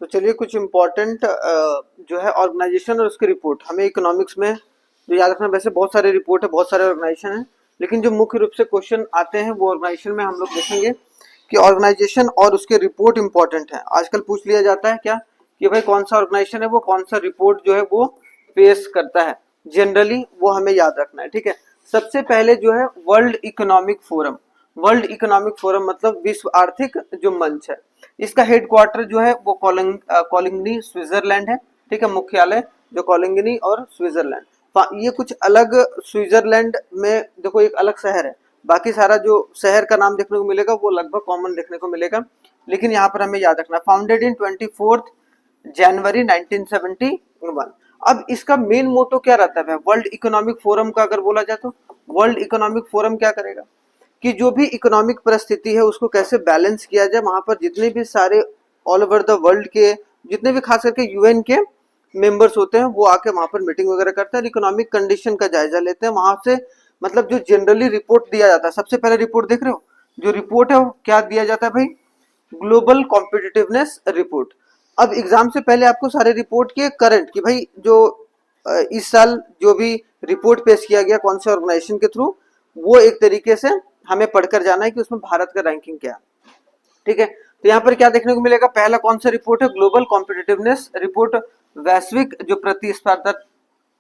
तो चलिए कुछ इम्पोर्टेंट जो है ऑर्गेनाइजेशन और उसकी रिपोर्ट हमें इकोनॉमिक्स में जो याद रखना। वैसे बहुत सारे रिपोर्ट है, बहुत सारे ऑर्गेनाइजेशन है, लेकिन जो मुख्य रूप से क्वेश्चन आते हैं वो ऑर्गेनाइजेशन में हम लोग देखेंगे कि ऑर्गेनाइजेशन और उसके रिपोर्ट इंपॉर्टेंट है। आजकल पूछ लिया जाता है क्या कि भाई कौन सा ऑर्गेनाइजेशन है वो कौन सा रिपोर्ट जो है वो पेश करता है, जनरली वो हमें याद रखना है। ठीक है, सबसे पहले जो है world economic forum. World economic forum मतलब विश्व आर्थिक जो मंच है, इसका हेडक्वार्टर जो है वो कोलिंगनी स्विट्जरलैंड है। ठीक है, मुख्यालय जो कोलिंगनी और स्विट्जरलैंड, ये कुछ अलग स्विट्जरलैंड में देखो एक अलग शहर है, बाकी सारा जो शहर का नाम देखने को मिलेगा वो लगभग कॉमन देखने को मिलेगा, लेकिन यहाँ पर हमें याद रखना फाउंडेड इन 24 जनवरी 1971। अब इसका मेन मोटो क्या रहता है वर्ल्ड इकोनॉमिक फोरम का? अगर बोला जाए तो वर्ल्ड इकोनॉमिक फोरम क्या करेगा कि जो भी इकोनॉमिक परिस्थिति है उसको कैसे बैलेंस किया जाए। वहां पर जितने भी सारे ऑल ओवर द वर्ल्ड के जितने भी खास करके यूएन के मेंबर्स होते हैं वो आके वहां पर मीटिंग वगैरह करते हैं, इकोनॉमिक कंडीशन का जायजा लेते हैं। वहां से मतलब जो जनरली रिपोर्ट दिया जाता है, सबसे पहले रिपोर्ट देख रहे हो, जो रिपोर्ट है वो क्या दिया जाता है भाई? Global competitiveness report. अब एग्जाम से पहले आपको सारे रिपोर्ट के करंट कि भाई जो इस साल जो भी रिपोर्ट पेश किया गया कौन से ऑर्गेनाइजेशन के थ्रू, वो एक तरीके से हमें पढ़कर जाना है कि उसमें भारत का रैंकिंग क्या है। ठीक है, तो यहाँ पर क्या देखने को मिलेगा? पहला कौन सा रिपोर्ट है? ग्लोबल कॉम्पिटिटिवनेस रिपोर्ट, वैश्विक जो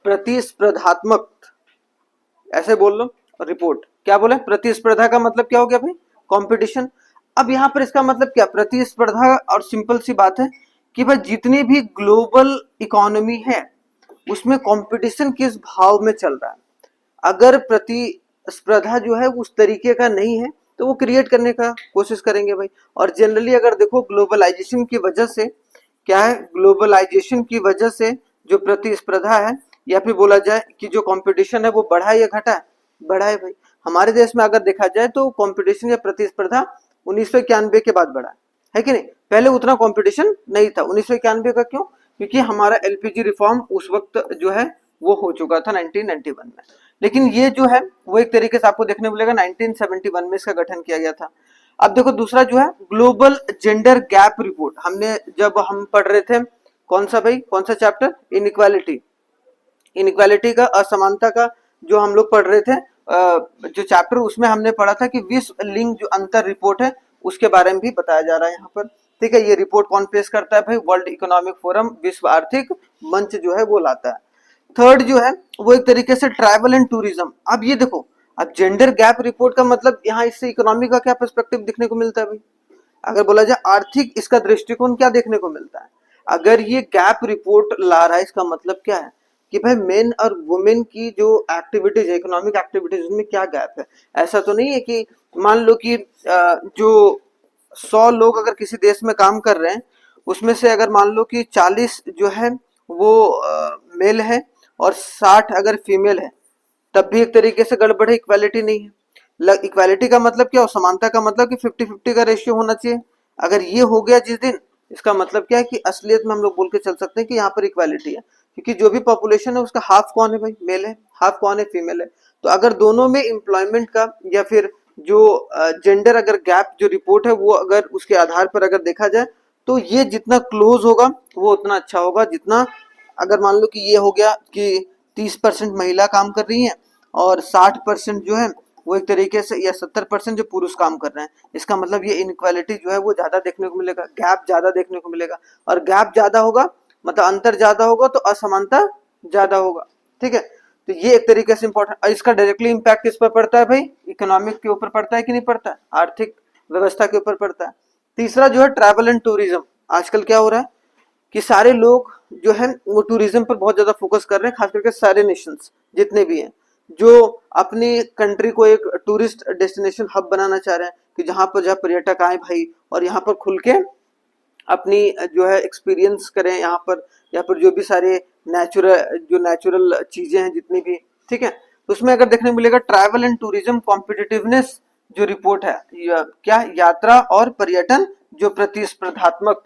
प्रतिस्पर्धात्मक, ऐसे बोल लो रिपोर्ट। क्या बोले? प्रतिस्पर्धा का मतलब क्या हो गया भाई? कंपटीशन। अब यहाँ पर इसका मतलब क्या? प्रतिस्पर्धा, और सिंपल सी बात है कि भाई जितनी भी ग्लोबल इकोनॉमी है उसमें कंपटीशन किस भाव में चल रहा है। अगर प्रतिस्पर्धा जो है उस तरीके का नहीं है तो वो क्रिएट करने का कोशिश करेंगे भाई। और जनरली अगर देखो ग्लोबलाइजेशन की वजह से क्या है, ग्लोबलाइजेशन की वजह से जो प्रतिस्पर्धा है या फिर बोला जाए कि जो कंपटीशन है वो बढ़ा है या घटा है? बढ़ा है भाई। हमारे देश में अगर देखा जाए तो कंपटीशन या प्रतिस्पर्धा 1991 के बाद बढ़ा है कि नहीं? पहले उतना कंपटीशन नहीं था 1991 का। क्यों? क्योंकि हमारा एलपीजी रिफॉर्म उस वक्त जो है वो हो चुका था 1991 में। लेकिन ये जो है वो एक तरीके से आपको देखने को मिलेगा 1971 में इसका गठन किया गया था। अब देखो दूसरा जो है ग्लोबल जेंडर गैप रिपोर्ट। हमने जब हम पढ़ रहे थे कौन सा भाई, कौन सा चैप्टर? इनइक्वालिटी। इनइक्वालिटी का, असमानता का जो हम लोग पढ़ रहे थे जो चैप्टर, उसमें हमने पढ़ा था कि विश्व लिंग जो अंतर रिपोर्ट है उसके बारे में भी बताया जा रहा है यहाँ पर। ठीक है, ये रिपोर्ट कौन पेश करता है भाई? वर्ल्ड इकोनॉमिक फोरम, विश्व आर्थिक मंच जो है वो लाता है। थर्ड जो है वो एक तरीके से ट्रैवल एंड टूरिज्म। अब ये देखो, अब जेंडर गैप रिपोर्ट का मतलब यहाँ इससे इकोनॉमी का क्या पर्सपेक्टिव दिखने को मिलता है भाई? अगर बोला जाए आर्थिक इसका दृष्टिकोण क्या देखने को मिलता है? अगर ये गैप रिपोर्ट ला रहा है इसका मतलब क्या है कि भाई मेन और वुमेन की जो एक्टिविटीज है, इकोनॉमिक एक्टिविटीज, उसमें क्या गैप है। ऐसा तो नहीं है कि मान लो कि जो 100 लोग अगर किसी देश में काम कर रहे हैं उसमें से अगर मान लो कि 40 जो है वो मेल है और 60 अगर फीमेल है, तब भी एक तरीके से गड़बड़ है, इक्वालिटी नहीं है। इक्वालिटी का मतलब क्या हो? समानता का मतलब कि 50-50 का रेशियो होना चाहिए। अगर ये हो गया जिस दिन, इसका मतलब क्या है कि असलियत में हम लोग बोल के चल सकते हैं कि यहाँ पर इक्वालिटी है, क्योंकि जो भी पॉपुलेशन है उसका हाफ कौन है भाई? मेल है। हाफ कौन है? फीमेल है। तो अगर दोनों में एम्प्लॉयमेंट का या फिर जो जेंडर अगर गैप जो रिपोर्ट है वो अगर उसके आधार पर अगर देखा जाए तो ये जितना क्लोज होगा वो उतना अच्छा होगा। जितना अगर मान लो कि ये हो गया कि 30% महिला काम कर रही हैं और 60% जो है वो एक तरीके से, या 70% जो पुरुष काम कर रहे हैं, इसका मतलब ये इनक्वालिटी जो है वो ज्यादा देखने को मिलेगा, गैप ज्यादा देखने को मिलेगा। और गैप ज्यादा होगा मतलब अंतर ज्यादा होगा तो असमानता ज्यादा होगा। ठीक है, तो ये एक तरीके से इंपॉर्टेंट। इसका डायरेक्टली इम्पैक्ट किस पर पड़ता है भाई? इकोनॉमिक के ऊपर पड़ता है कि नहीं पड़ता है? आर्थिक व्यवस्था के ऊपर पड़ता है। तीसरा जो है ट्रैवल एंड टूरिज्म। आजकल क्या हो रहा है कि सारे लोग जो है वो टूरिज्म पर बहुत ज्यादा फोकस कर रहे हैं, खास करके सारे नेशंस जितने भी हैं जो अपनी कंट्री को एक टूरिस्ट डेस्टिनेशन हब बनाना चाह रहे हैं कि जहां पर जहाँ पर्यटक आए भाई और यहाँ पर खुल के अपनी जो है एक्सपीरियंस करें यहाँ पर, या फिर जो भी सारे नेचुरल चीजें हैं जितनी भी। ठीक है, तो उसमें अगर देखने को मिलेगा ट्रैवल एंड टूरिज्म कॉम्पिटिटिवनेस जो रिपोर्ट है, क्या यात्रा और पर्यटन जो प्रतिस्पर्धात्मक,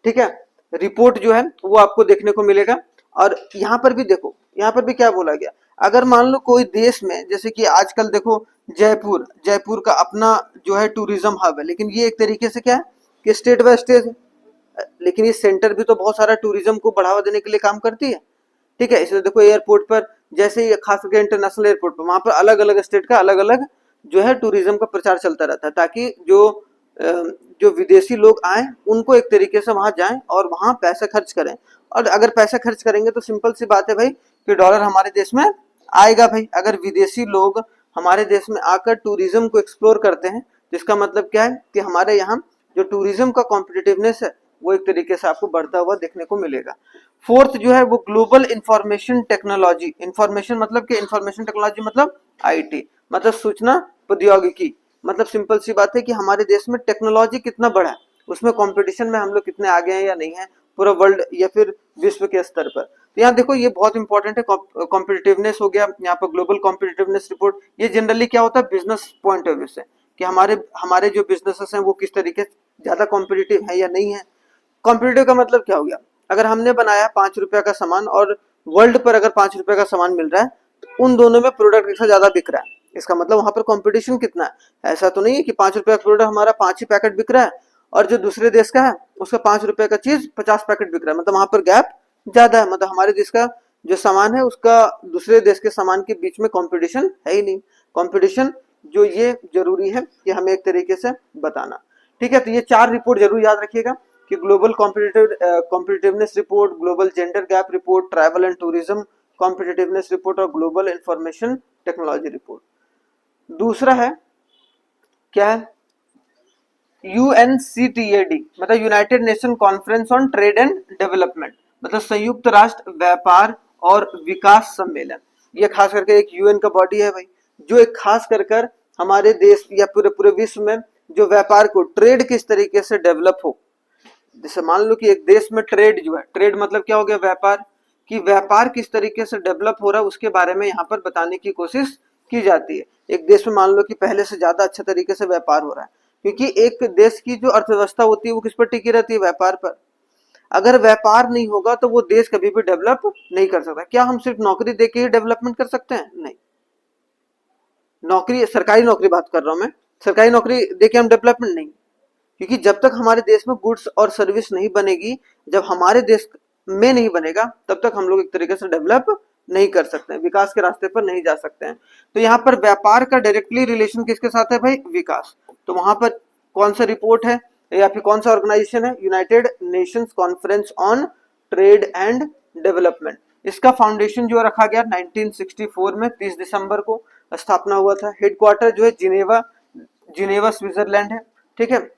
ठीक है, रिपोर्ट जो है वो आपको देखने को मिलेगा। और यहाँ पर भी देखो, यहाँ पर भी क्या बोला गया, अगर मान लो कोई देश में, जैसे कि आजकल देखो जयपुर का अपना जो है टूरिज्म हब है, लेकिन ये एक तरीके से क्या है कि स्टेट बाय स्टेट है। लेकिन ये सेंटर भी तो बहुत सारा टूरिज्म को बढ़ावा देने के लिए काम करती है, ठीक है। इसलिए देखो एयरपोर्ट पर, जैसे ही खास करके इंटरनेशनल एयरपोर्ट पर, वहां पर अलग अलग स्टेट का अलग अलग जो है टूरिज्म का प्रचार चलता रहता है, ताकि जो विदेशी लोग आए उनको एक तरीके से वहां जाएं और वहां पैसा खर्च करें। और अगर पैसा खर्च करेंगे तो सिंपल सी बात है भाई कि डॉलर हमारे देश में आएगा भाई। अगर विदेशी लोग हमारे देश में आकर टूरिज्म को एक्सप्लोर करते हैं तो इसका मतलब क्या है कि हमारे यहाँ जो टूरिज्म का कॉम्पिटिटिवनेस है वो एक तरीके से आपको बढ़ता हुआ देखने को मिलेगा। फोर्थ जो है वो ग्लोबल इंफॉर्मेशन टेक्नोलॉजी। इंफॉर्मेशन मतलब कि इंफॉर्मेशन टेक्नोलॉजी मतलब आईटी, मतलब सूचना प्रौद्योगिकी। मतलब सिंपल सी बात है कि हमारे देश में टेक्नोलॉजी कितना बड़ा है, उसमें कंपटीशन में हम लोग कितने आगे हैं या नहीं है पूरा वर्ल्ड या फिर विश्व के स्तर पर। तो यहाँ देखो ये बहुत इंपॉर्टेंट है, कॉम्पिटिटिवनेस हो गया यहाँ पर, ग्लोबल कॉम्पिटिटिवनेस रिपोर्ट। ये जनरली क्या होता है बिजनेस पॉइंट ऑफ व्यू से, कि हमारे हमारे जो बिजनेसेस हैं वो किस तरीके से ज्यादा कॉम्पिटिटिव है या नहीं है। कॉम्पिटिटिव का मतलब क्या हो गया, अगर हमने बनाया 5 रुपए का सामान और वर्ल्ड पर अगर 5 रुपए का सामान मिल रहा है तो उन दोनों में प्रोडक्ट एक से ज्यादा बिक रहा है, इसका मतलब वहां पर कंपटीशन कितना है। ऐसा तो नहीं है कि 5 रुपए का प्रोडक्ट हमारा 5 ही पैकेट बिक रहा है और जो दूसरे देश का है उसका 5 रुपए का चीज 50 पैकेट बिक रहा है, मतलब वहां पर गैप ज्यादा है। मतलब हमारे देश का जो सामान है उसका दूसरे देश के सामान के बीच में कंपटीशन है ही नहीं। कंपटीशन जो ये जरूरी है कि हमें एक तरीके से बताना, ठीक है। तो ये 4 रिपोर्ट जरूर याद रखिएगा कि global competitiveness report, global gender gap report, travel and tourism competitiveness report और ग्लोबल इंफॉर्मेशन टेक्नोलॉजी रिपोर्ट। दूसरा है क्या है, UNCTAD मतलब United nation conference on trade and development, मतलब संयुक्त राष्ट्र व्यापार और विकास सम्मेलन। ये खास करके एक यूएन का बॉडी है भाई, जो एक खास कर हमारे देश या पूरे पूरे विश्व में जो व्यापार को, ट्रेड किस तरीके से डेवलप हो। जैसे मान लो कि एक देश में ट्रेड जो है, ट्रेड मतलब क्या हो गया व्यापार, कि व्यापार किस तरीके से डेवलप हो रहा है उसके बारे में यहाँ पर बताने की कोशिश की जाती है। एक देश में मान लो कि पहले से ज्यादा अच्छा तरीके से व्यापार हो रहा है, क्योंकि एक देश की जो अर्थव्यवस्था होती है वो किस पर टिकी रहती है, व्यापार पर। अगर व्यापार नहीं होगा तो वो देश कभी भी डेवलप नहीं कर सकता। क्या हम सिर्फ नौकरी देके ही डेवलपमेंट कर सकते हैं? नहीं। नौकरी, सरकारी नौकरी बात कर रहा हूं मैं, सरकारी नौकरी देके हम डेवलपमेंट नहीं, क्योंकि जब तक हमारे देश में गुड्स और सर्विस नहीं बनेगी, जब हमारे देश में नहीं बनेगा तब तक हम लोग एक तरीके से डेवलप नहीं कर सकते हैं, विकास के रास्ते पर नहीं जा सकते हैं। तो यहाँ पर व्यापार का डायरेक्टली रिलेशन किसके साथ है भाई, विकास। तो वहां पर कौन सा रिपोर्ट है या फिर कौन सा ऑर्गेनाइजेशन है, United Nations conference on trade and development. इसका फाउंडेशन जो रखा गया 1964 में 30 दिसंबर को स्थापना हुआ था। हेडक्वार्टर जो है जिनेवा, जिनेवा स्विट्जरलैंड है, ठीक है।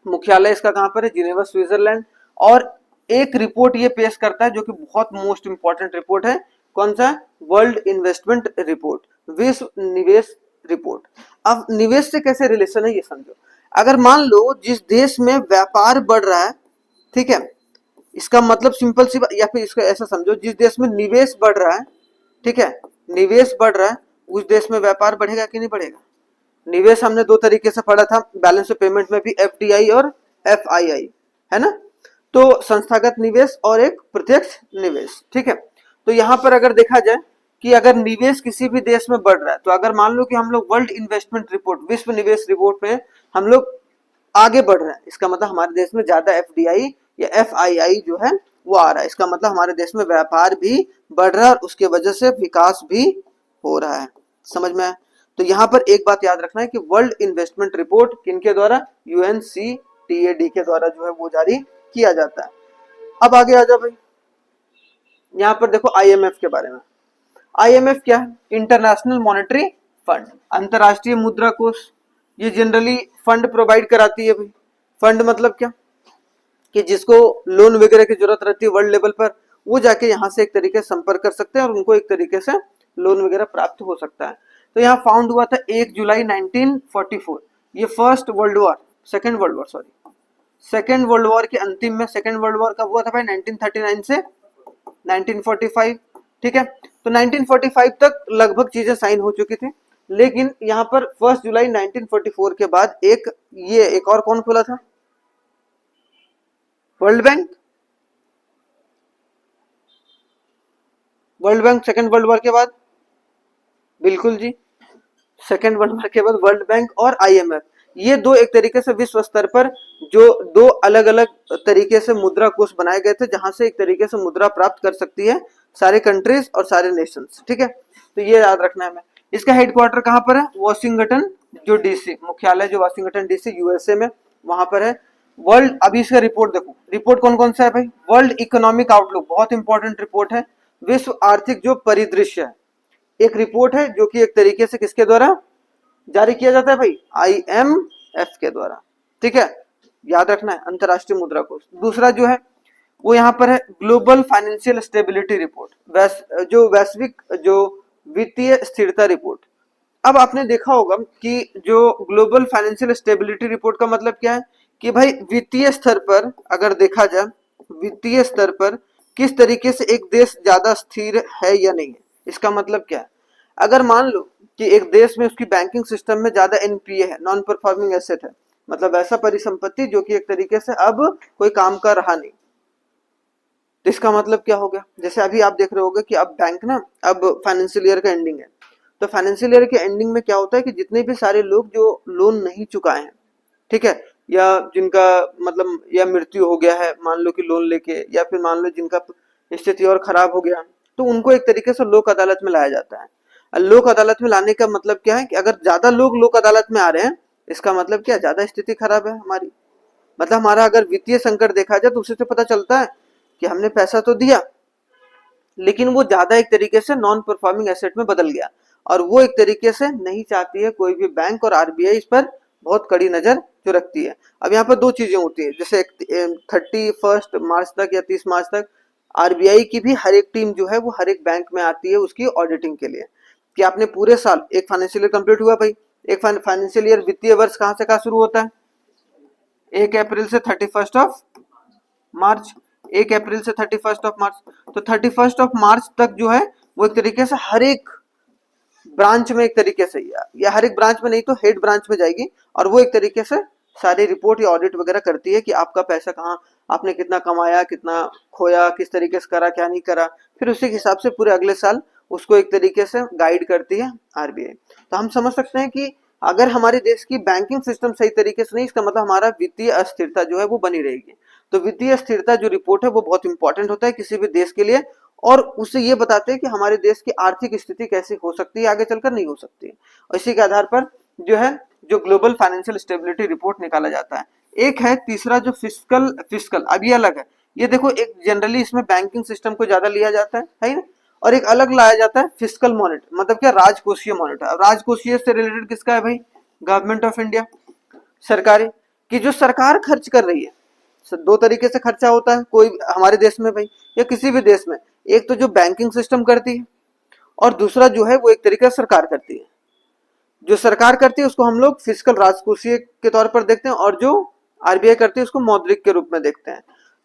मुख्यालय इसका कहां पर है, जिनेवा स्विट्जरलैंड। और एक रिपोर्ट ये पेश करता है जो कि बहुत मोस्ट इंपॉर्टेंट रिपोर्ट है, कौन सा, वर्ल्ड इन्वेस्टमेंट रिपोर्ट, विश्व निवेश रिपोर्ट। अब निवेश से कैसे रिलेशन है ये समझो। अगर मान लो जिस देश में व्यापार बढ़ रहा है, ठीक है, इसका मतलब सिंपल सी, या फिर इसको ऐसा समझो, जिस देश में निवेश बढ़ रहा है, ठीक है, निवेश बढ़ रहा है, उस देश में व्यापार बढ़ेगा कि नहीं बढ़ेगा। निवेश हमने दो तरीके से पढ़ा था बैलेंस ऑफ पेमेंट में भी, एफडीआई और एफआईआई, है ना। तो संस्थागत निवेश और एक प्रत्यक्ष निवेश, ठीक है। तो यहां पर अगर देखा जाए कि अगर निवेश किसी भी देश में बढ़ रहा है, तो अगर मान लो कि हम लोग वर्ल्ड इन्वेस्टमेंट रिपोर्ट, विश्व निवेश रिपोर्ट में हम लोग आगे बढ़ रहे हैं, इसका मतलब हमारे देश में ज्यादा एफडीआई या एफआईआई जो है वो आ रहा है, इसका मतलब हमारे देश में व्यापार भी बढ़ रहा है और उसके वजह से विकास भी हो रहा है। समझ में आया? तो यहाँ पर एक बात याद रखना है कि वर्ल्ड इन्वेस्टमेंट रिपोर्ट किनके द्वारा, यूएनसीटीएडी के द्वारा जो है वो जारी किया जाता है। अब आगे आ जाओ भाई, यहाँ पर देखो आईएमएफ के बारे में। आईएमएफ क्या है, इंटरनेशनल मॉनेटरी फंड, अंतरराष्ट्रीय मुद्रा कोष। ये जनरली फंड प्रोवाइड कराती है भाई। फंड मतलब क्या, कि जिसको लोन वगैरह की जरूरत रहती है वर्ल्ड लेवल पर, वो जाके यहाँ से एक तरीके से संपर्क कर सकते हैं और उनको एक तरीके से लोन वगैरह प्राप्त हो सकता है। तो यहाँ फाउंड हुआ था 1 जुलाई 1944। ये first world war, second world war, sorry, second world war के अंतिम में, सेकेंड वर्ल्ड वॉर कब हुआ था भाई, 1939 से 1945, ठीक है। तो 1945 तक लगभग चीजें साइन हो चुकी थी, लेकिन यहाँ पर 1 जुलाई 1944 के बाद एक और कौन खुला था, world bank. World bank second world war के बाद, बिल्कुल जी, सेकेंड वर्ल्ड वॉर के बाद वर्ल्ड बैंक और आईएमएफ, ये दो एक तरीके से विश्व स्तर पर जो दो अलग अलग तरीके से मुद्रा कोष बनाए गए थे, जहां से एक तरीके से मुद्रा प्राप्त कर सकती है सारे कंट्रीज और सारे नेशंस। ठीक है, तो ये याद रखना है हमें। इसका हेडक्वार्टर कहाँ पर है? वॉशिंगटन जो डीसी, मुख्यालय जो वॉशिंगटन डीसी यूएसए में, वहां पर है। वर्ल्ड, अभी इसका रिपोर्ट देखो, रिपोर्ट कौन कौन सा है भाई? वर्ल्ड इकोनॉमिक आउटलुक, बहुत इंपॉर्टेंट रिपोर्ट है। विश्व आर्थिक जो परिदृश्य है, एक रिपोर्ट है जो कि एक तरीके से किसके द्वारा जारी किया जाता है भाई? IMF के द्वारा। ठीक है, याद रखना है, अंतरराष्ट्रीय मुद्रा कोष। दूसरा जो है वो यहाँ पर है ग्लोबल फाइनेंशियल स्टेबिलिटी रिपोर्ट, जो वैश्विक जो वित्तीय स्थिरता रिपोर्ट। अब आपने देखा होगा कि जो ग्लोबल फाइनेंशियल स्टेबिलिटी रिपोर्ट का मतलब क्या है कि भाई वित्तीय स्तर पर अगर देखा जाए, वित्तीय स्तर पर किस तरीके से एक देश ज्यादा स्थिर है या नहीं है। इसका मतलब क्या है? अगर मान लो कि एक देश में उसकी बैंकिंग सिस्टम में ज्यादा NPA है, नॉन परफॉर्मिंग एसेट है, मतलब ऐसा परिसंपत्ति जो कि एक तरीके से अब कोई काम कर रहा नहीं, तो इसका मतलब क्या हो गया? जैसे अभी आप देख रहे होगे कि अब बैंक ना, अब फाइनेंशियल ईयर का एंडिंग है, तो फाइनेंशियल ईयर के एंडिंग में क्या होता है कि जितने भी सारे लोग जो लोन नहीं चुकाए हैं, ठीक है, या जिनका मतलब या मृत्यु हो गया है मान लो कि लोन लेके, या फिर मान लो जिनका स्थिति और खराब हो गया, तो उनको एक तरीके से लोक अदालत में लाया जाता है। लोक अदालत में लाने का मतलब क्या है कि अगर ज्यादा लोग लोक अदालत में आ रहे हैं, इसका मतलब क्या? ज्यादा स्थिति खराब है हमारी, मतलब हमारा अगर वित्तीय संकट देखा जाए तो उससे तो पता चलता है कि हमने पैसा तो दिया लेकिन वो ज्यादा एक तरीके से नॉन परफॉर्मिंग एसेट में बदल गया, और वो एक तरीके से नहीं चाहती है कोई भी बैंक, और आरबीआई इस पर बहुत कड़ी नजर जो रखती है। अब यहाँ पर दो चीजें होती है, जैसे 31 मार्च तक या 30 मार्च तक आरबीआई की भी हर एक टीम जो है वो हर एक बैंक में आती है उसकी ऑडिटिंग के लिए, कि आपने पूरे साल, एक फाइनेंशियल ईयर कंप्लीट हुआ भाई, एक फाइनेंशियल ईयर वित्तीय वर्ष कहाँ से कहाँ शुरू होता है? 1 अप्रैल से 31 मार्च, 1 अप्रैल से 31 मार्च, तो 31 मार्च तक जो है वो एक तरीके से हर एक ब्रांच में एक तरीके से, या हर एक ब्रांच में नहीं तो हेड ब्रांच में जाएगी, और वो एक तरीके से सारी रिपोर्ट या ऑडिट वगैरह करती है कि आपका पैसा कहाँ, आपने कितना कमाया, कितना खोया, किस तरीके से करा, क्या नहीं करा, फिर उसी के हिसाब से पूरे अगले साल उसको एक तरीके से गाइड करती है आरबीआई। तो हम समझ सकते हैं कि अगर हमारे देश की बैंकिंग सिस्टम सही तरीके से नहीं, इसका मतलब हमारा वित्तीय अस्थिरता जो है वो बनी रहेगी। तो वित्तीय स्थिरता जो रिपोर्ट है वो बहुत इंपॉर्टेंट होता है किसी भी देश के लिए, और उससे ये बताते हैं कि हमारे देश की आर्थिक स्थिति कैसी हो सकती है, आगे चलकर नहीं हो सकती है, और इसी के आधार पर जो है जो ग्लोबल फाइनेंशियल स्टेबिलिटी रिपोर्ट निकाला जाता है। एक है तीसरा जो फिस्कल, अब ये अलग है, ये देखो एक जनरली इसमें बैंकिंग सिस्टम को ज्यादा लिया जाता है ना, और एक अलग लाया जाता है फिस्कल मॉनिटर, मतलब क्या? राजकोषीय मॉनिटर। अब राजकोषीय से रिलेटेड किसका है भाई? गवर्नमेंट ऑफ इंडिया, सरकारी, कि जो सरकार खर्च कर रही है। दो तरीके से खर्चा होता है कोई हमारे देश में भाई, या किसी भी देश में, एक तो जो बैंकिंग सिस्टम करती है, और दूसरा जो है वो एक तरीके से सरकार करती है। जो सरकार करती है उसको हम लोग फिस्कल राजकोषीय के तौर पर देखते हैं, और जो आरबीआई करती है उसको मौद्रिक के रूप में देखते हैं।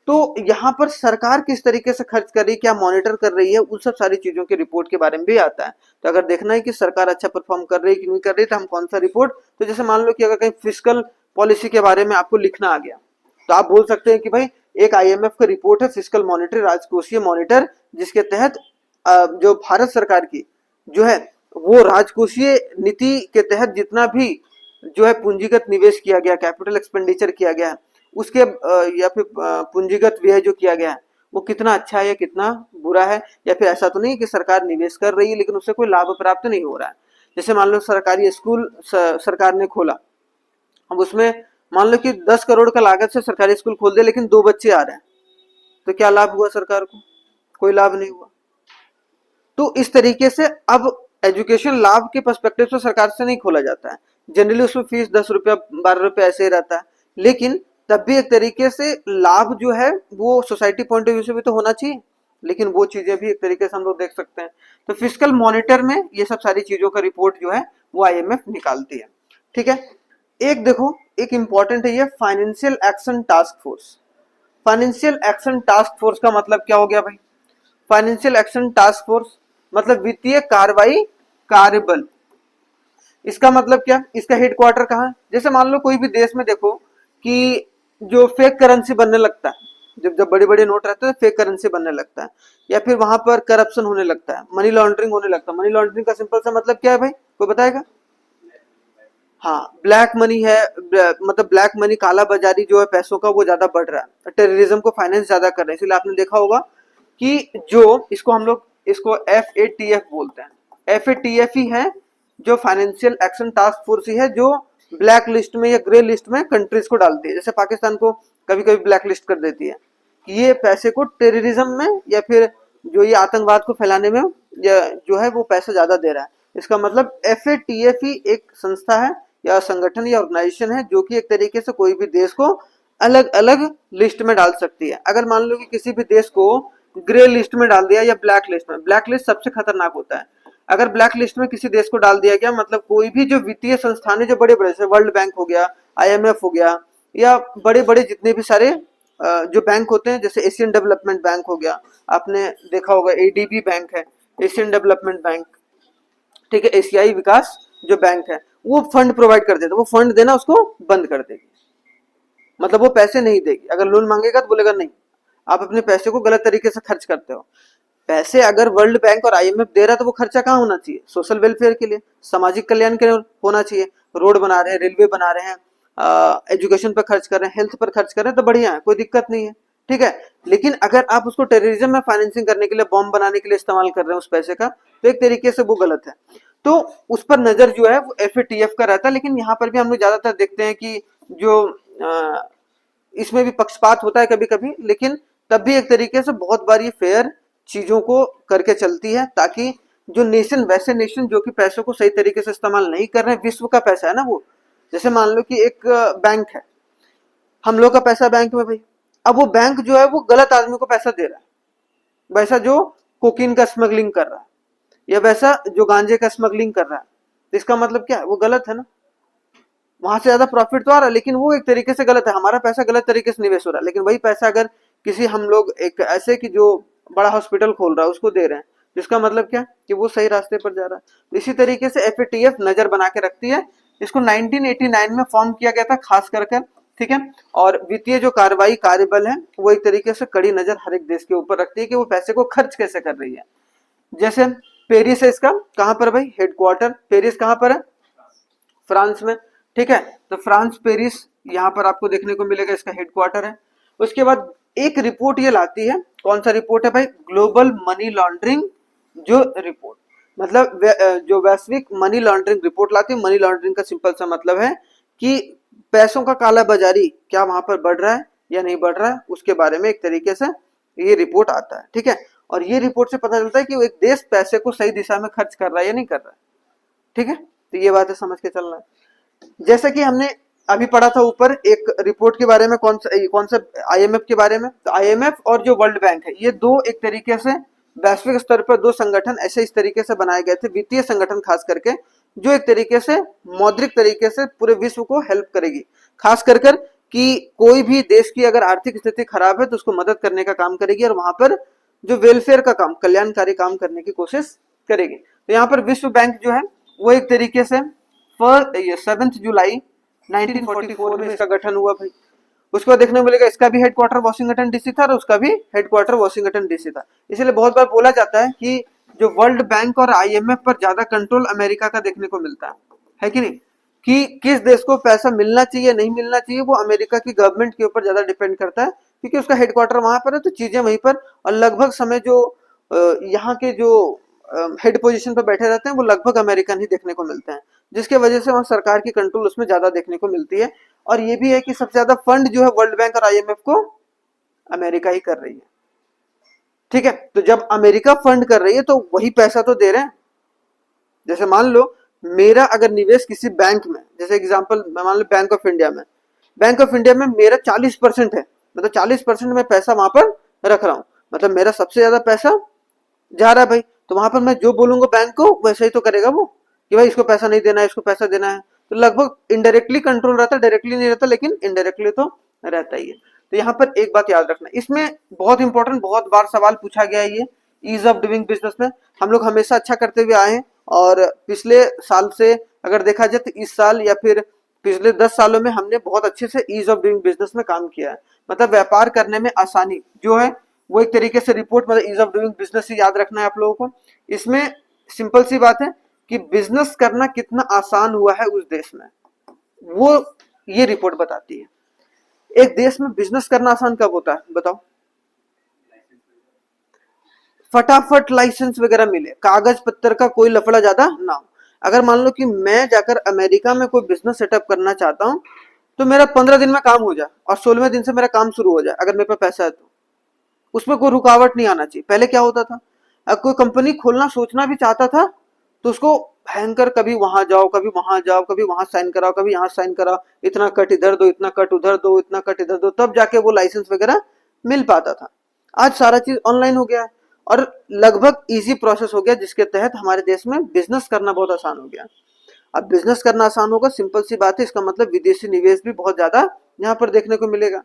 तो यहाँ पर सरकार किस तरीके से खर्च कर रही है, क्या मॉनिटर कर रही है, उन सब सारी चीजों की रिपोर्ट के बारे में भी आता है। तो अगर देखना है कि सरकार अच्छा परफॉर्म कर रही है कि नहीं कर रही, तो हम कौन सा रिपोर्ट, तो जैसे मान लो कि अगर कहीं फिस्कल पॉलिसी के बारे में आपको लिखना आ गया, तो आप बोल सकते हैं कि भाई एक आईएमएफ का रिपोर्ट है फिस्कल मॉनिटर, राजकोषीय मॉनिटर, जिसके तहत जो भारत सरकार की जो है वो राजकोषीय नीति के तहत जितना भी जो है पूंजीगत निवेश किया गया, कैपिटल एक्सपेंडिचर किया गया है, उसके या फिर पूंजीगत व्यय जो किया गया है वो कितना अच्छा है या कितना बुरा है, या फिर ऐसा तो नहीं कि सरकार निवेश कर रही है लेकिन उससे कोई लाभ प्राप्त नहीं हो रहा है। जैसे मान लो सरकारी स्कूल सरकार ने खोला, अब उसमें मान लो कि 10 करोड़ का लागत से सरकारी स्कूल खोल दे लेकिन 2 बच्चे आ रहे हैं, तो क्या लाभ हुआ सरकार को? कोई लाभ नहीं हुआ। तो इस तरीके से अब एजुकेशन लाभ के पर्सपेक्टिव से सरकार से नहीं खोला जाता है, जनरली उसमें फीस 10 रुपया 12 रुपया ऐसे ही रहता है, लेकिन तब भी एक तरीके से लाभ जो है वो सोसाइटी पॉइंट ऑफ व्यू से भी तो होना चाहिए, लेकिन वो चीजें भी एक तरीके से हम लोग देख सकते हैं। तो फिस्कल मॉनिटर में ये सब सारी चीजों का रिपोर्ट जो है वो आईएमएफ निकालती है। ठीक है, एक देखो एक इंपॉर्टेंट है ये financial action task force. Financial action task force का मतलब क्या हो गया भाई? फाइनेंशियल एक्शन टास्क फोर्स मतलब वित्तीय कार्रवाई कार्यबल। इसका मतलब क्या? इसका हेडक्वार्टर कहाँ है? जैसे मान लो कोई भी देश में देखो कि जो फेक करेंसी बनने लगता है, जब जब बड़े बड़े नोट रहते हैं फेक करेंसी बनने लगता है, या फिर वहां पर करप्शन होने लगता है, मनी लॉन्ड्रिंग होने लगता है। मनी लॉन्ड्रिंग का सिंपल सा मतलब क्या है भाई, कोई बताएगा? हाँ, ब्लैक मनी है, मतलब ब्लैक मनी, काला बाजारी जो है पैसों का, वो ज्यादा बढ़ रहा है, टेररिज्म को फाइनेंस ज्यादा कर रहे हैं। इसलिए आपने देखा होगा कि जो इसको हम लोग इसको FATF बोलते हैं, FATF ही है जो फाइनेंशियल एक्शन टास्क फोर्स ही है जो ब्लैक लिस्ट में या ग्रे लिस्ट में कंट्रीज को डालती है। जैसे पाकिस्तान को कभी कभी ब्लैक लिस्ट कर देती है कि ये पैसे को टेररिज्म में या फिर जो ये आतंकवाद को फैलाने में या जो है वो पैसा ज्यादा दे रहा है। इसका मतलब FATF ही एक संस्था है या संगठन या ऑर्गेनाइजेशन है जो कि एक तरीके से कोई भी देश को अलग अलग लिस्ट में डाल सकती है। अगर मान लो कि किसी भी देश को ग्रे लिस्ट में डाल दिया या ब्लैक लिस्ट में, ब्लैक लिस्ट सबसे खतरनाक होता है। अगर ब्लैक लिस्ट में किसी देश को डाल दिया गया, मतलब कोई भी जो वित्तीय संस्थान है जो बड़े बड़े, जैसे वर्ल्ड बैंक हो गया, IMF हो गया, या बड़े बड़े जितने भी सारे जो बैंक होते हैं, जैसे एशियन डेवलपमेंट बैंक हो गया, आपने देखा होगा ADB बैंक है, एशियन डेवलपमेंट बैंक, ठीक है, एशियाई विकास जो बैंक है, वो फंड प्रोवाइड कर देता है, वो फंड देना उसको बंद कर देगी, मतलब वो पैसे नहीं देगी। अगर लोन मांगेगा तो बोलेगा नहीं, आप अपने पैसे को गलत तरीके से खर्च करते हो। पैसे अगर वर्ल्ड बैंक और IMF दे रहा है तो वो खर्चा कहाँ होना चाहिए? सोशल वेलफेयर के लिए, सामाजिक कल्याण के लिए होना चाहिए। रोड बना रहे हैं, रेलवे बना रहे हैं, एजुकेशन पर खर्च कर रहे हैं, हेल्थ पर खर्च कर रहे हैं, तो बढ़िया है, कोई दिक्कत नहीं है, ठीक है। लेकिन अगर आप उसको टेररिज्म में फाइनेंसिंग करने के लिए, बॉम्ब बनाने के लिए इस्तेमाल कर रहे हैं उस पैसे का, तो एक तरीके से वो गलत है। तो उस पर नजर जो है वो FATF का रहता है। लेकिन यहाँ पर भी हम लोग ज्यादातर देखते हैं कि जो इसमें भी पक्षपात होता है कभी कभी, लेकिन तब भी एक तरीके से बहुत बार ये फेयर चीजों को करके चलती है, ताकि जो नेशन, वैसे नेशन जो कि पैसों को सही तरीके से इस्तेमाल नहीं कर रहे हैं, विश्व का पैसा है ना वो, जैसे मान लो कि एक बैंक है, हम लोग का पैसा बैंक में भाई, अब वो बैंक जो है वो गलत आदमी को पैसा दे रहा है, वैसा जो कोकीन का स्मगलिंग कर रहा है या वैसा जो गांजे का स्मगलिंग कर रहा है, तो इसका मतलब क्या है? वो गलत है ना, वहां से ज्यादा प्रॉफिट तो आ रहा है, लेकिन वो एक तरीके से गलत है, हमारा पैसा गलत तरीके से निवेश हो रहा है। लेकिन वही पैसा अगर किसी, हम लोग एक ऐसे कि जो बड़ा हॉस्पिटल खोल रहा है उसको दे रहे हैं, जिसका मतलब क्या कि वो सही रास्ते पर जा रहा है। इसी तरीके से FATF नजर बना के रखती है। इसको 1989 में फॉर्म किया गया था खास कर, ठीक है। और वित्तीय जो कार्रवाई कार्यबल है वो एक तरीके से कड़ी नजर हर एक देश के ऊपर रखती है कि वो पैसे को खर्च कैसे कर रही है। जैसे पेरिस है इसका, कहां पर भाई? हेडक्वार्टर पेरिस कहां पर है? फ्रांस में, ठीक है। तो फ्रांस पेरिस यहाँ पर आपको देखने को मिलेगा, इसका हेडक्वार्टर है। उसके बाद एक रिपोर्ट ये लाती है, कौन सा रिपोर्ट है भाई? ग्लोबल मनी लॉन्ड्रिंग जो रिपोर्ट, मतलब जो वैश्विक मनी लॉन्ड्रिंग रिपोर्ट लाती है। मनी लॉन्ड्रिंग का सिंपल सा मतलब है कि पैसों का काला बाजारी क्या वहां पर बढ़ रहा है या नहीं बढ़ रहा है, उसके बारे में एक तरीके से ये रिपोर्ट आता है, ठीक है। और ये रिपोर्ट से पता चलता है कि वो एक देश पैसे को सही दिशा में खर्च कर रहा है या नहीं कर रहा है, ठीक है। तो ये बात है, समझ के चलना है। जैसा कि हमने अभी पढ़ा था ऊपर एक रिपोर्ट के बारे में, कौन सा IMF के बारे में। तो IMF और जो वर्ल्ड बैंक है, ये दो एक तरीके से वैश्विक स्तर पर दो संगठन ऐसे इस तरीके से बनाए गए थे, वित्तीय संगठन खास करके, जो एक तरीके से मौद्रिक तरीके से पूरे विश्व को हेल्प करेगी, खास कर कि कोई भी देश की अगर आर्थिक स्थिति खराब है तो उसको मदद करने का काम करेगी और वहां पर जो वेलफेयर का काम, कल्याणकारी काम करने की कोशिश करेगी। तो यहाँ पर विश्व बैंक जो है वो एक तरीके से 7 जुलाई 1944 में इसका गठन हुआ भाई। उसके बाद देखने को मिलेगा इसका भी हेडक्वार्टर वॉशिंगटन DC था और उसका भी हेडक्वार्टर वॉशिंगटन DC था। इसलिए बहुत बार बोला जाता है कि जो वर्ल्ड बैंक और IMF पर ज्यादा कंट्रोल अमेरिका का देखने को मिलता है कि नहीं, कि किस देश को पैसा मिलना चाहिए नहीं मिलना चाहिए, वो अमेरिका की गवर्नमेंट के ऊपर ज्यादा डिपेंड करता है, क्योंकि उसका हेडक्वार्टर वहां पर है, तो चीजें वहीं पर। और लगभग समय जो यहाँ के जो हेड पोजीशन पर बैठे रहते हैं वो लगभग अमेरिकन ही देखने को मिलते हैं, जिसके वजह से वहाँ सरकार की कंट्रोल उसमें ज्यादा देखने को मिलती है। और ये भी है कि सबसे ज्यादा फंड जो है वर्ल्ड बैंक और IMF को अमेरिका ही कर रही है, ठीक है। तो जब अमेरिका फंड कर रही है तो वही पैसा तो दे रहे हैं। जैसे मान लो मेरा अगर निवेश किसी बैंक में, जैसे एग्जांपल मान लो बैंक ऑफ इंडिया में, बैंक ऑफ इंडिया में मेरा 40% है, मतलब 40% मैं पैसा वहां पर रख रहा हूं, मतलब मेरा सबसे ज्यादा पैसा जा रहा है भाई। तो वहां पर मैं जो बोलूंगा बैंक को वैसे ही तो करेगा वो, कि भाई इसको पैसा नहीं देना है, इसको पैसा देना है। तो लगभग इनडायरेक्टली कंट्रोल रहता है, डायरेक्टली नहीं रहता, लेकिन इनडायरेक्टली तो रहता ही है। तो यहाँ पर एक बात याद रखना, इसमें बहुत इंपॉर्टेंट, बहुत बार सवाल पूछा गया है, ये ईज ऑफ डूइंग बिजनेस में हम लोग हमेशा अच्छा करते हुए आए हैं। और पिछले साल से अगर देखा जाए तो इस साल या फिर पिछले 10 सालों में हमने बहुत अच्छे से ईज ऑफ डूइंग बिजनेस में काम किया है, मतलब व्यापार करने में आसानी जो है वो एक तरीके से रिपोर्ट, मतलब ईज ऑफ डूइंग बिजनेस ही याद रखना है आप लोगों को। इसमें सिंपल सी बात है कि बिजनेस करना कितना आसान हुआ है उस देश में, वो ये रिपोर्ट बताती है। एक देश में बिजनेस करना आसान कब होता है बताओ? फटाफट लाइसेंस वगैरह मिले, कागज पत्तर का कोई लफड़ा ज्यादा ना हो। अगर मान लो कि मैं जाकर अमेरिका में कोई बिजनेस सेटअप करना चाहता हूँ, तो मेरा 15 दिन में काम हो जाए और 16वें दिन से मेरा काम शुरू हो जाए, अगर मेरे पास पैसा है तो उसमें कोई रुकावट नहीं आना चाहिए। पहले क्या होता था, अगर कोई कंपनी खोलना सोचना भी चाहता था तो उसको भयंकर, कभी वहां जाओ कभी वहां जाओ, कभी वहां साइन कराओ कभी यहाँ साइन कराओ, इतना कट इधर दो इतना कट उधर दो इतना कट इधर दो, तब जाके वो लाइसेंस वगैरह मिल पाता था। आज सारा चीज ऑनलाइन हो गया है और लगभग इजी प्रोसेस हो गया, जिसके तहत हमारे देश में बिजनेस करना बहुत आसान हो गया। अब बिजनेस करना आसान होगा, सिंपल सी बात है, इसका मतलब विदेशी निवेश भी बहुत ज्यादा यहाँ पर देखने को मिलेगा,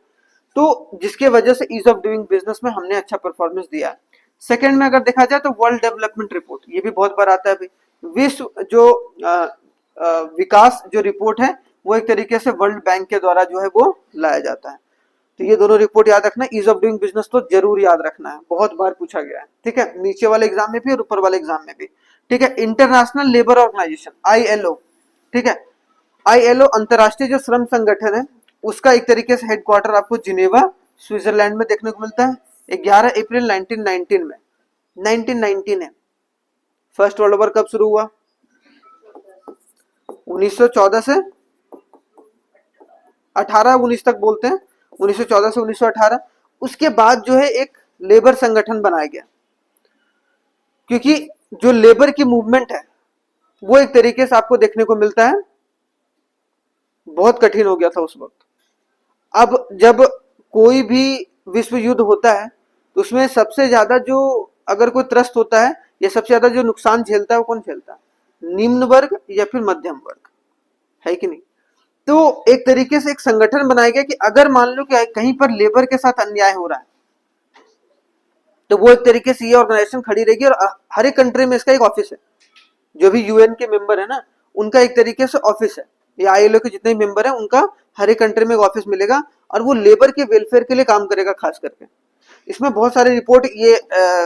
तो जिसके वजह से ईज ऑफ डूइंग बिजनेस में हमने अच्छा परफॉर्मेंस दिया। सेकंड में अगर देखा जाए तो वर्ल्ड डेवलपमेंट रिपोर्ट, ये भी बहुत बार आता है भाई। विश्व जो विकास जो रिपोर्ट है वो एक तरीके से वर्ल्ड बैंक के द्वारा जो है वो लाया जाता है। तो ये दोनों रिपोर्ट याद रखना, ईज ऑफ डूइंग बिजनेस तो जरूर याद रखना है, बहुत बार पूछा गया है, ठीक है, नीचे वाले एग्जाम में भी और ऊपर वाले एग्जाम में भी। ठीक है, इंटरनेशनल लेबर ऑर्गेनाइजेशन ILO, ठीक है, ILO अंतरराष्ट्रीय जो श्रम संगठन है, उसका एक तरीके से हेडक्वार्टर आपको जिनेवा स्विट्जरलैंड में देखने को मिलता है। 11 अप्रैल 1919 में, 1919 है। फर्स्ट वर्ल्ड वॉर कब शुरू हुआ? 1914 से 18, 19 तक बोलते हैं, 1914 से 1918। उसके बाद जो है एक लेबर संगठन बनाया गया, क्योंकि जो लेबर की मूवमेंट है वो एक तरीके से आपको देखने को मिलता है बहुत कठिन हो गया था उस वक्त। अब जब कोई भी विश्व युद्ध होता है तो उसमें सबसे ज्यादा जो, अगर कोई त्रस्त होता है या सबसे ज्यादा जो नुकसान झेलता है वो कौन झेलता है? निम्न वर्ग या फिर मध्यम वर्ग, है कि नहीं? तो एक तरीके से एक संगठन बनाया गया कि अगर मान लो कि कहीं पर लेबर के साथ अन्याय हो रहा है तो वो एक तरीके से ये ऑर्गेनाइजेशन खड़ी रहेगी, और हर एक कंट्री में इसका एक ऑफिस है। जो भी UN के मेंबर है ना, उनका एक तरीके से ऑफिस है, या ILO के जितने मेंबर है उनका हर एक कंट्री में एक ऑफिस मिलेगा, और वो लेबर के वेलफेयर के लिए काम करेगा खास करके। इसमें बहुत सारे रिपोर्ट ये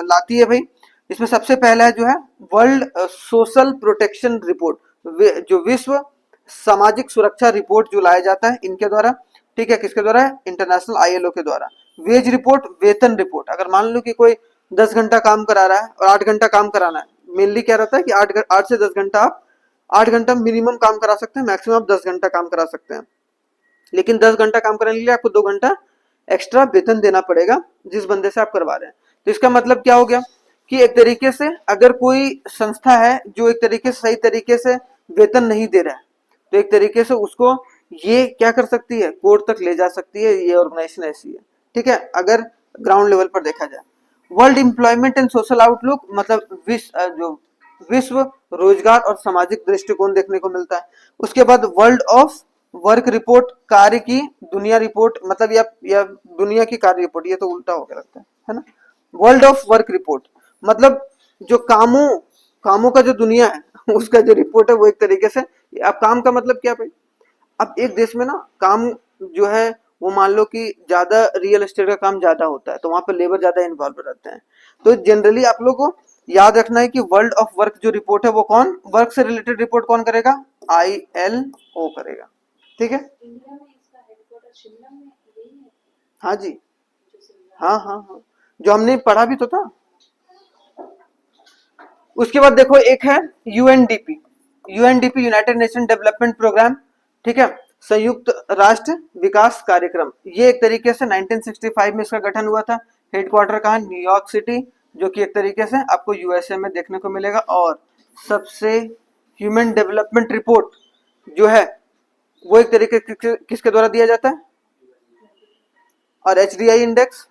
लाती है भाई। इसमें सबसे पहला है जो है वर्ल्ड सोशल प्रोटेक्शन रिपोर्ट, जो विश्व सामाजिक सुरक्षा रिपोर्ट जो लाया जाता है इनके द्वारा। ठीक है, किसके द्वारा है? इंटरनेशनल ILO के द्वारा। वेज रिपोर्ट, वेतन रिपोर्ट, अगर मान लो कि कोई 10 घंटा काम करा रहा है और 8 घंटा काम कराना है, मेनली क्या रहता है कि 8 से 10 घंटा आप 8 घंटा मिनिमम काम करा सकते हैं, मैक्सिमम आप 10 घंटा काम करा सकते हैं, लेकिन 10 घंटा काम करने के लिए आपको 2 घंटा एक्स्ट्रा वेतन देना पड़ेगा जिस बंदे से आप करवा रहे हैं। तो इसका मतलब क्या हो गया कि एक तरीके से अगर कोई संस्था है जो एक तरीके से सही तरीके से वेतन नहीं दे रहा है, तो एक तरीके से उसको ये क्या कर सकती है, कोर्ट तक ले जा सकती है, ये ऑर्गेनाइजेशन ऐसी है। ठीक है, अगर ग्राउंड लेवल पर देखा जाए। World employment and social outlook, मतलब जो विश्व रोजगार और सामाजिक दृष्टिकोण देखने को मिलता है। उसके बाद वर्ल्ड ऑफ वर्क रिपोर्ट, कार्य की दुनिया रिपोर्ट, मतलब या दुनिया की कार्य रिपोर्ट, ये तो उल्टा हो गया लगता है ना। वर्ल्ड ऑफ वर्क रिपोर्ट मतलब जो कामों का जो दुनिया है उसका जो रिपोर्ट है वो एक तरीके से। अब काम का मतलब क्या भाई? अब एक देश में ना काम जो है वो मान लो कि ज्यादा रियल एस्टेट का काम ज्यादा होता है, तो वहां पर लेबर ज्यादा इन्वॉल्व रहते हैं। तो जनरली आप लोग को याद रखना है कि वर्ल्ड ऑफ वर्क जो रिपोर्ट है वो कौन, वर्क से रिलेटेड रिपोर्ट कौन करेगा? ILO करेगा। ठीक है, इंडिया में इसका हेडक्वार्टर शिमला में यही है। हाँ जी, हाँ हाँ हाँ, जो हमने पढ़ा भी तो था। उसके बाद देखो एक है UNDP, United Nation Development Programme. ठीक है, संयुक्त राष्ट्र विकास कार्यक्रम। ये एक तरीके से 1965 में इसका गठन हुआ था। हेडक्वार्टर कहाँ? न्यूयॉर्क सिटी, जो कि एक तरीके से आपको USA में देखने को मिलेगा। और सबसे ह्यूमन डेवलपमेंट रिपोर्ट जो है वो एक तरीके किसके द्वारा दिया जाता है? और HDI इंडेक्स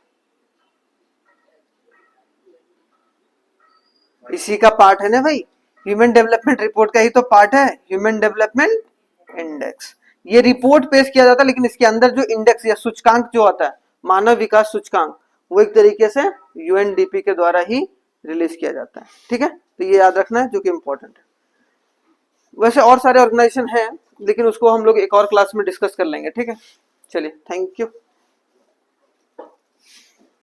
इसी का पार्ट है ना भाई, ह्यूमन डेवलपमेंट रिपोर्ट का ही तो पार्ट है ह्यूमन डेवलपमेंट इंडेक्स। ये रिपोर्ट पेश किया जाता है, लेकिन इसके अंदर जो इंडेक्स या सूचकांक जो आता है, मानव विकास सूचकांक, वो एक तरीके से UNDP के द्वारा ही रिलीज किया जाता है। ठीक है, तो ये याद रखना है जो कि इंपॉर्टेंट है। वैसे और सारे ऑर्गेनाइजेशन हैं, लेकिन उसको हम लोग एक और क्लास में डिस्कस कर लेंगे। ठीक है, चलिए, थैंक यू।